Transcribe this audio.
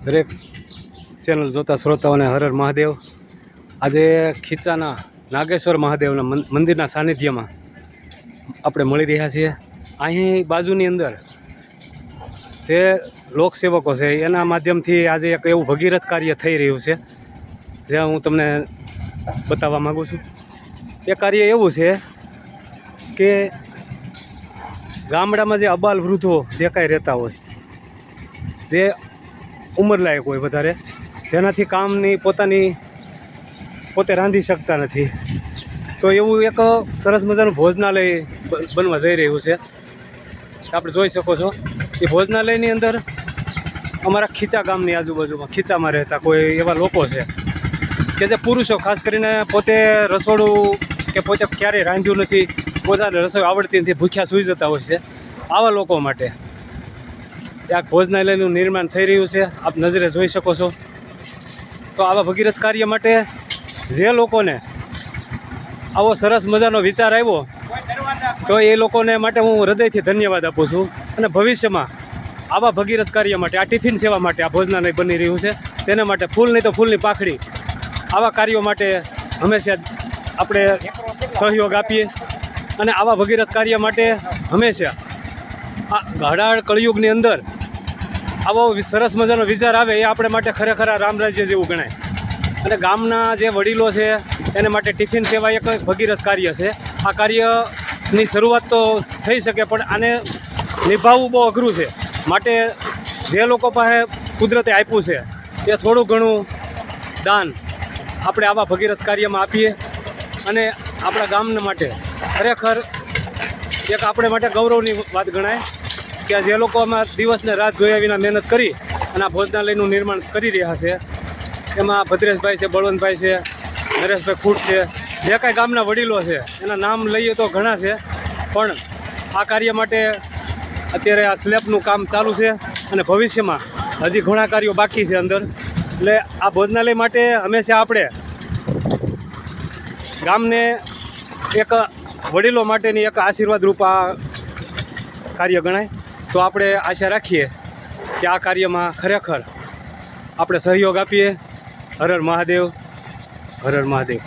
દરેક ચેનલ જોતા શ્રોતાઓને હર હર મહાદેવ। આજે ખીચાના નાગેશ્વર મહાદેવના મંદિરના સાનિધ્યમાં આપણે મળી રહ્યા છીએ। અહીં બાજુની અંદર જે લોકસેવકો છે એના માધ્યમથી આજે એક એવું ભગીરથ કાર્ય થઈ રહ્યું છે જે હું તમને બતાવવા માગું છું। એ કાર્ય એવું છે કે ગામડામાં જે અબાલ વૃદ્ધો જે કાંઈ રહેતા હોય, જે ઉંમરલાયક હોય વધારે, જેનાથી કામની પોતે રાંધી શકતા નથી, તો એવું એક સરસ મજાનું ભોજનાલય બનવા જઈ રહ્યું છે। આપણે જોઈ શકો છો એ ભોજનાલયની અંદર અમારા ખીચા ગામની આજુબાજુમાં ખીચામાં રહેતા કોઈ એવા લોકો છે કે જે પુરુષો ખાસ કરીને પોતે રસોડું કે પોતે ક્યારેય રાંધ્યું નથી, પોતાને રસોઈ આવડતી નથી, ભૂખ્યા સૂઈ જતા હોય છે। આવા લોકો માટે આ ભોજનાલયનું નિર્માણ થઈ રહ્યું છે, આપ નજરે જોઈ શકો છો। તો આવા ભગીરથ કાર્ય માટે જે લોકોને આવો સરસ મજાનો વિચાર આવ્યો તો એ લોકોને માટે હું હૃદયથી ધન્યવાદ આપું છું। અને ભવિષ્યમાં આવા ભગીરથ કાર્ય માટે, આ ટિફિન સેવા માટે આ ભોજનાલય બની રહ્યું છે, તેના માટે ફૂલ નહીં તો ફૂલની પાંખડી આવા કાર્યો માટે હંમેશા આપણે સહયોગ આપીએ। અને આવા ભગીરથ કાર્ય માટે હંમેશા આ ઘડાળ કળિયુગની અંદર આવો સરસ મજાનો વિચાર આવે એ આપણે માટે ખરેખર આ રામ રાજ્ય જેવું ગણાય। અને ગામના જે વડીલો છે એને માટે ટિફિન સેવા એક ભગીરથ કાર્ય છે। આ કાર્યની શરૂઆત તો થઈ શકે પણ આને નિભાવવું બહુ અઘરું છે, માટે જે લોકો પાસે કુદરતે આપ્યું છે એ થોડું ઘણું દાન આપણે આવા ભગીરથ કાર્યમાં આપીએ। અને આપણા ગામના માટે ખરેખર એક આપણે માટે ગૌરવની વાત ગણાય કે જે લોકો આમાં દિવસને રાત જોયા વિના મહેનત કરી અને આ ભોજનાલયનું નિર્માણ કરી રહ્યા છે, એમાં ભદ્રેશભાઈ છે, બળવંતભાઈ છે, નરેશભાઈ ખૂટ છે, જે કાંઈ ગામના વડીલો છે એના નામ લઈએ તો ઘણા છે, પણ આ કાર્ય માટે અત્યારે આ સ્લેબનું કામ ચાલુ છે અને ભવિષ્યમાં હજી ઘણા કાર્યો બાકી છે અંદર। એટલે આ ભોજનાલય માટે હંમેશા આપણે ગામને એક વડીલો માટેની એક આશીર્વાદ રૂપ આ કાર્ય ગણાય। તો આપણે આશા રાખીએ કે આ કાર્યમાં ખરેખર આપણે સહયોગ આપીએ। હર હર મહાદેવ, હર હર મહાદેવ।